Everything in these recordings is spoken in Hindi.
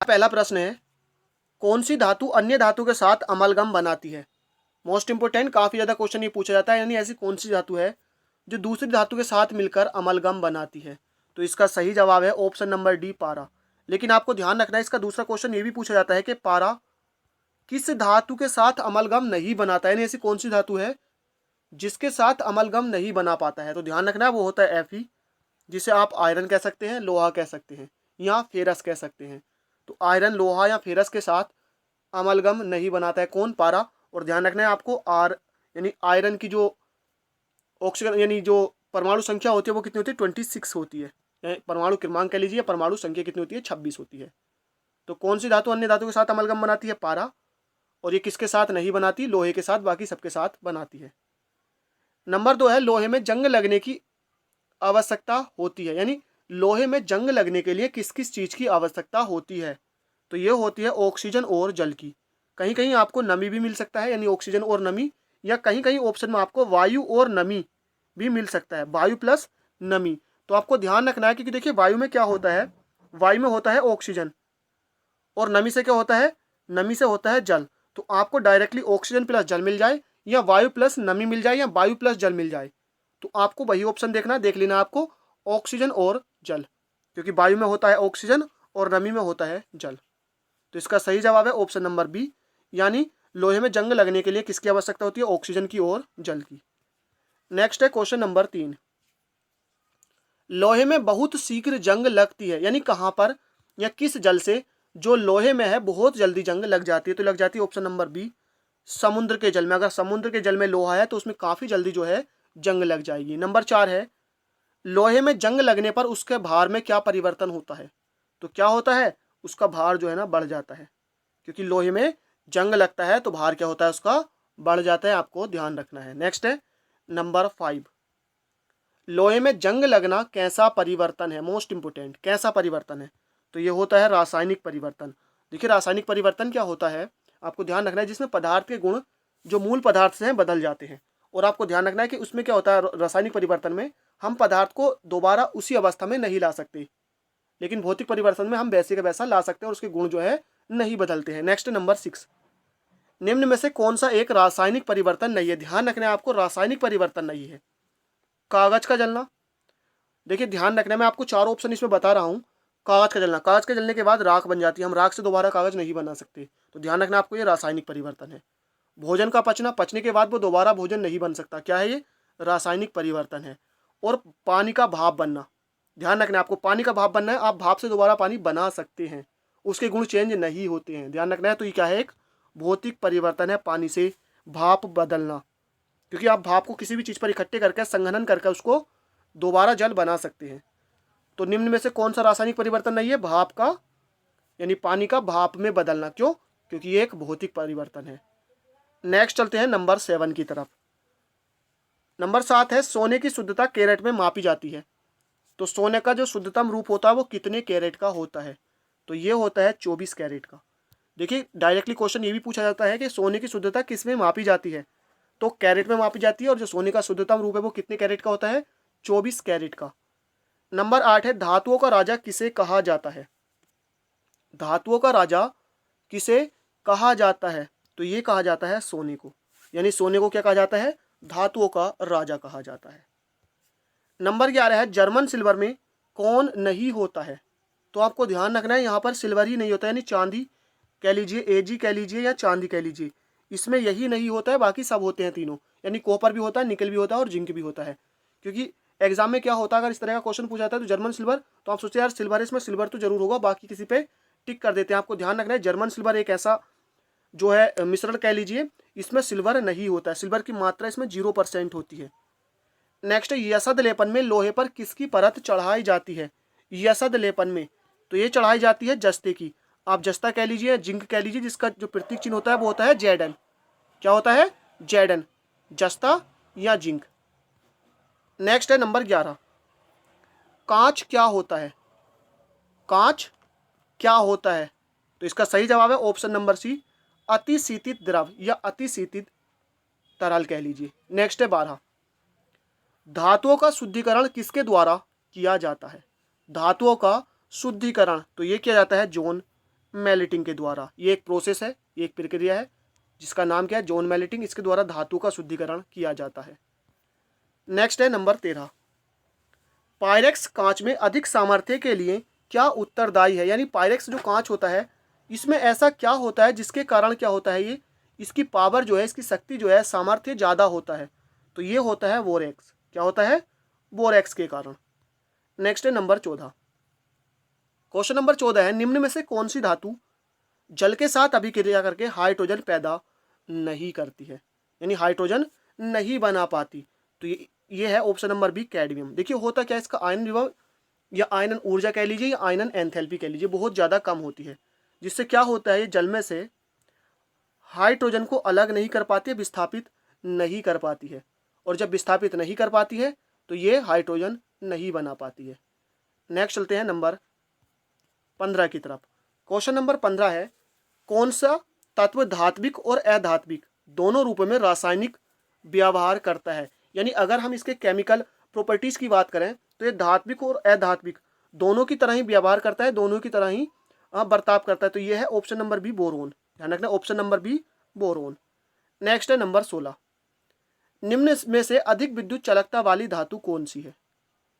पहला प्रश्न है, कौन सी धातु अन्य धातु के साथ अमलगम बनाती है। मोस्ट इंपोर्टेंट, काफी ज्यादा क्वेश्चन ये पूछा जाता है, यानी ऐसी कौन सी धातु है जो दूसरी धातु के साथ मिलकर अमलगम बनाती है। तो इसका सही जवाब है ऑप्शन नंबर डी, पारा। लेकिन आपको ध्यान रखना है, इसका दूसरा क्वेश्चन ये भी पूछा जाता है कि पारा किस धातु के साथ अमलगम नहीं बनाता है, यानी ऐसी कौन सी धातु है जिसके साथ अमलगम नहीं बना पाता है। तो ध्यान रखना है, वो होता है Fe, जिसे आप आयरन कह सकते हैं, लोहा कह सकते हैं या फेरस कह सकते हैं। तो आयरन, लोहा या फेरस के साथ अमलगम नहीं बनाता है कौन, पारा। और ध्यान रखना है आपको, आर यानी आयरन की जो ऑक्सीजन यानी जो परमाणु संख्या होती है वो कितनी होती है, 26 होती है। परमाणु क्रमांक कह लीजिए, परमाणु संख्या कितनी होती है, 26 होती है। तो कौन सी धातु अन्य धातु के साथ अमलगम बनाती है, पारा। और ये किसके साथ नहीं बनाती, लोहे के साथ, बाकी सबके साथ बनाती है। नंबर 2 है, लोहे में जंग लगने की आवश्यकता होती है, यानी लोहे में जंग लगने के लिए किस किस चीज की आवश्यकता होती है। तो ये होती है ऑक्सीजन और जल की। कहीं कहीं आपको नमी भी मिल सकता है, यानी ऑक्सीजन और नमी, या कहीं कहीं ऑप्शन में आपको वायु और नमी भी मिल सकता है, वायु प्लस नमी। तो आपको ध्यान रखना है, क्योंकि देखिए वायु में क्या होता है, वायु में होता है ऑक्सीजन, और नमी से क्या होता है, नमी से होता है जल। तो आपको डायरेक्टली ऑक्सीजन प्लस जल मिल जाए, या वायु प्लस नमी मिल जाए, या वायु प्लस जल मिल जाए, तो आपको वही ऑप्शन देखना, देख लेना आपको ऑक्सीजन और जल, क्योंकि वायु में होता है ऑक्सीजन और नमी में होता है जल। तो इसका सही जवाब है ऑप्शन नंबर बी, यानी लोहे में जंग लगने के लिए किसकी आवश्यकता होती है, ऑक्सीजन की और जल की। नेक्स्ट है क्वेश्चन नंबर 3, लोहे में बहुत शीघ्र जंग लगती है, यानी कहां पर या किस जल से जो लोहे में है बहुत जल्दी जंग लग जाती है। तो लग जाती है ऑप्शन नंबर बी, समुद्र के जल में। अगर समुद्र के जल में लोहा है तो उसमें काफी जल्दी जो है जंग लग जाएगी। नंबर 4 है, लोहे में जंग लगने पर उसके भार में क्या परिवर्तन होता है। तो क्या होता है, उसका भार जो है ना बढ़ जाता है, क्योंकि लोहे में जंग लगता है तो भार क्या होता है, उसका बढ़ जाता है। आपको ध्यान रखना है। नेक्स्ट है नंबर 5, लोहे में जंग लगना कैसा परिवर्तन है, मोस्ट इंपोर्टेंट, कैसा परिवर्तन है। तो ये होता है रासायनिक परिवर्तन। देखिए रासायनिक परिवर्तन क्या होता है, आपको ध्यान रखना है, जिसमें पदार्थ के गुण जो मूल पदार्थ से हैं बदल जाते हैं। और आपको ध्यान रखना है कि उसमें क्या होता है, रासायनिक परिवर्तन में हम पदार्थ को दोबारा उसी अवस्था में नहीं ला सकते, लेकिन भौतिक परिवर्तन में हम वैसे का वैसा ला सकते हैं और उसके गुण जो है नहीं बदलते हैं। नेक्स्ट नंबर 6, निम्न में से कौन सा एक रासायनिक परिवर्तन नहीं है। ध्यान रखना है आपको, रासायनिक परिवर्तन नहीं है। कागज का जलना, देखिए ध्यान रखना है, मैं आपको 4 ऑप्शन इसमें बता रहा हूँ। कागज का जलना, कागज के जलने के बाद राख बन जाती है, हम राख से दोबारा कागज नहीं बना सकते। तो ध्यान रखना आपको, ये रासायनिक परिवर्तन है। भोजन का पचना, पचने के बाद वो दोबारा भोजन नहीं बन सकता, क्या है ये, रासायनिक परिवर्तन है। और पानी का भाप बनना, ध्यान रखना है आपको, पानी का भाप बनना है, आप भाप से दोबारा पानी बना सकते हैं, उसके गुण चेंज नहीं होते हैं, ध्यान रखना है। तो ये क्या है, एक भौतिक परिवर्तन है, पानी से भाप बदलना, क्योंकि आप भाप को किसी भी चीज़ पर इकट्ठे करके संघनन करके उसको दोबारा जल बना सकते हैं। तो निम्न में से कौन सा रासायनिक परिवर्तन नहीं है, भाप का, यानी पानी का भाप में बदलना। क्यों, क्योंकि ये एक भौतिक परिवर्तन है। नेक्स्ट चलते हैं नंबर 7 की तरफ। नंबर 7 है, सोने की शुद्धता कैरेट में मापी जाती है। तो सोने का जो शुद्धतम रूप होता है वो कितने कैरेट का होता है। तो ये होता है 24 कैरेट का। देखिए डायरेक्टली क्वेश्चन ये भी पूछा जाता है कि सोने की शुद्धता किस में मापी जाती है, तो कैरेट में मापी जाती है, और जो सोने का शुद्धतम रूप है वो कितने कैरेट का होता है, 24 कैरेट का। नंबर 8 है, धातुओं का राजा किसे कहा जाता है। धातुओं का राजा किसे कहा जाता है, तो ये कहा जाता है सोने को, यानी सोने को क्या कहा जाता है, धातुओं का राजा कहा जाता है। नंबर 11 है, जर्मन सिल्वर में कौन नहीं होता है। तो आपको ध्यान रखना है, यहाँ पर सिल्वर ही नहीं होता, यानी चांदी कह लीजिए, एजी कह लीजिए या चांदी कह लीजिए, इसमें यही नहीं होता है, बाकी सब होते हैं तीनों, यानी कॉपर भी होता है, निकल भी होता है और जिंक भी होता है। क्योंकि एग्जाम में क्या होता है, अगर इस तरह का क्वेश्चन पूछा जाता है तो जर्मन सिल्वर, तो आप सोचते हैं यार सिल्वर है, इसमें सिल्वर तो जरूर होगा, बाकी किसी पे टिक कर देते हैं। आपको ध्यान रखना है, जर्मन सिल्वर एक ऐसा जो है मिश्रण कह लीजिए, इसमें सिल्वर नहीं होता है, सिल्वर की मात्रा इसमें 0% होती है। नेक्स्ट, यसद लेपन में लोहे पर किसकी परत चढ़ाई जाती है। यसद लेपन में तो ये चढ़ाई जाती है जस्ते की, आप जस्ता कह लीजिए, जिंक कह लीजिए, जिसका जो प्रतीक चिन्ह होता है वो होता है जेडन। क्या होता है, जेडन, जस्ता या जिंक। नेक्स्ट है नंबर 11, कांच क्या होता है। कांच क्या होता है, तो इसका सही जवाब है ऑप्शन नंबर सी, अतिशीतित द्रव या अतिशीतित तरल कह लीजिए। नेक्स्ट है 12, धातुओं का शुद्धिकरण किसके द्वारा किया जाता है। धातुओं का शुद्धिकरण, तो ये किया जाता है जोन, मेल्टिंग के द्वारा। ये एक प्रोसेस है, ये एक प्रक्रिया है जिसका नाम क्या है, जोन मेल्टिंग। इसके द्वारा धातु का शुद्धिकरण किया जाता है। नेक्स्ट है नंबर 13, पायरेक्स कांच में अधिक सामर्थ्य के लिए क्या उत्तरदायी है। यानी पायरेक्स जो कांच होता है इसमें ऐसा क्या होता है जिसके कारण क्या होता है, ये इसकी पावर जो है, इसकी शक्ति जो है, सामर्थ्य ज़्यादा होता है। तो ये होता है बोरेक्स। क्या होता है, बोरेक्स के कारण। नेक्स्ट है नंबर 14, क्वेश्चन नंबर 14 है, निम्न में से कौन सी धातु जल के साथ अभिक्रिया करके हाइड्रोजन पैदा नहीं करती है, यानी हाइड्रोजन नहीं बना पाती। तो ये है ऑप्शन नंबर बी, कैडमियम। देखिए होता क्या है, इसका आयन विभव या आयनन ऊर्जा कह लीजिए या आयनन एंथैल्पी कह लीजिए बहुत ज़्यादा कम होती है, जिससे क्या होता है, ये जल में से हाइड्रोजन को अलग नहीं कर पाती है, विस्थापित नहीं कर पाती है। और जब विस्थापित नहीं कर पाती है तो ये हाइड्रोजन नहीं बना पाती है। नेक्स्ट चलते हैं नंबर 15 की तरफ। क्वेश्चन नंबर 15 है, कौन सा तत्व धात्विक और अधात्विक दोनों रूपों में रासायनिक व्यवहार करता है। यानी अगर हम इसके केमिकल प्रॉपर्टीज की बात करें तो ये धात्विक और अधात्विक दोनों की तरह ही व्यवहार करता है, दोनों की तरह ही बर्ताव करता है। तो ये है ऑप्शन नंबर बी, बोरोन। ध्यान रखना, option number B, boron. Next है नंबर 16, निम्न में से अधिक विद्युत चालकता वाली धातु कौन सी है।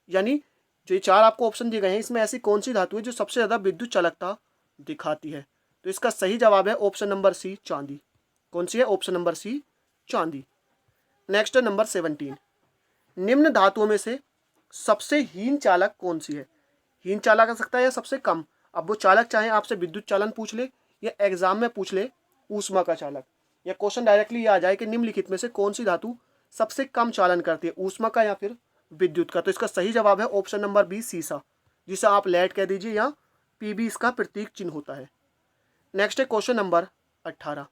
यानी जो ये चार आपको ऑप्शन दिए गए हैं इसमें ऐसी कौन सी धातु है जो सबसे ज़्यादा विद्युत चालकता दिखाती है। तो इसका सही जवाब है ऑप्शन नंबर सी, चांदी। कौन सी है, ऑप्शन नंबर सी, चांदी। नेक्स्ट है नंबर 17, निम्न धातुओं में से सबसे हीन चालक कौन सी है। हीन चालक आ सकता है या सबसे कम। अब वो चालक चाहे आपसे विद्युत चालन पूछ ले या एग्जाम में पूछ ले ऊष्मा का चालक, या क्वेश्चन डायरेक्टली ये आ जाए कि निम्नलिखित में से कौन सी धातु सबसे कम चालन करती है, ऊष्मा का या फिर विद्युत का। तो इसका सही जवाब है ऑप्शन नंबर बी, सीसा, जिसे आप लेड कह दीजिए या पीबी इसका प्रतीक चिन्ह होता है। नेक्स्ट है क्वेश्चन नंबर 18,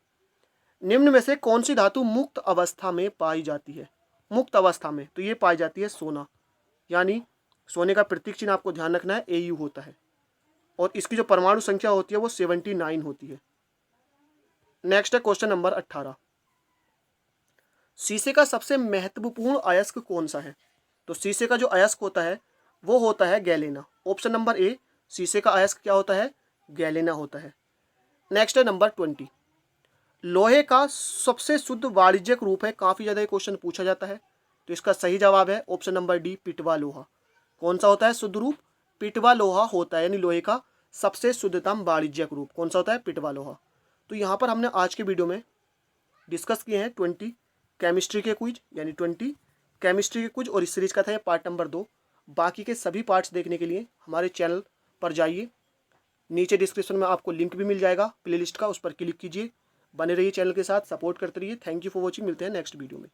निम्न में से कौन सी धातु मुक्त अवस्था में पाई जाती है। मुक्त अवस्था में तो ये पाई जाती है सोना, यानी सोने का प्रतीक चिन्ह आपको ध्यान रखना है AU होता है, और इसकी जो परमाणु संख्या होती है वो 79 होती है। नेक्स्ट है क्वेश्चन नंबर 18, शीशे का सबसे महत्वपूर्ण अयस्क कौन सा है। तो शीशे का जो अयस्क होता है वो होता है गैलेना। ऑप्शन नंबर ए, शीशे का अयस्क क्या होता है, गैलेना होता है। नेक्स्ट है नंबर 20, लोहे का सबसे शुद्ध वाणिज्यिक रूप है। काफ़ी ज़्यादा ये क्वेश्चन पूछा जाता है, तो इसका सही जवाब है ऑप्शन नंबर डी, पिटवा लोहा। कौन सा होता है शुद्ध रूप, पिटवा लोहा होता है, यानी लोहे का सबसे शुद्धतम वाणिज्यिक रूप कौन सा होता है, पिटवा लोहा। तो यहाँ पर हमने आज के वीडियो में डिस्कस किए हैं 20 केमिस्ट्री के क्विज, यानी 20 केमिस्ट्री के क्विज, और इस सीरीज का था ये पार्ट नंबर 2। बाकी के सभी पार्ट्स देखने के लिए हमारे चैनल पर जाइए, नीचे डिस्क्रिप्शन में आपको लिंक भी मिल जाएगा प्लेलिस्ट का, उस पर क्लिक कीजिए। बने रहिए चैनल के साथ, सपोर्ट करते रहिए। थैंक यू फॉर वॉचिंग, मिलते हैं नेक्स्ट वीडियो में।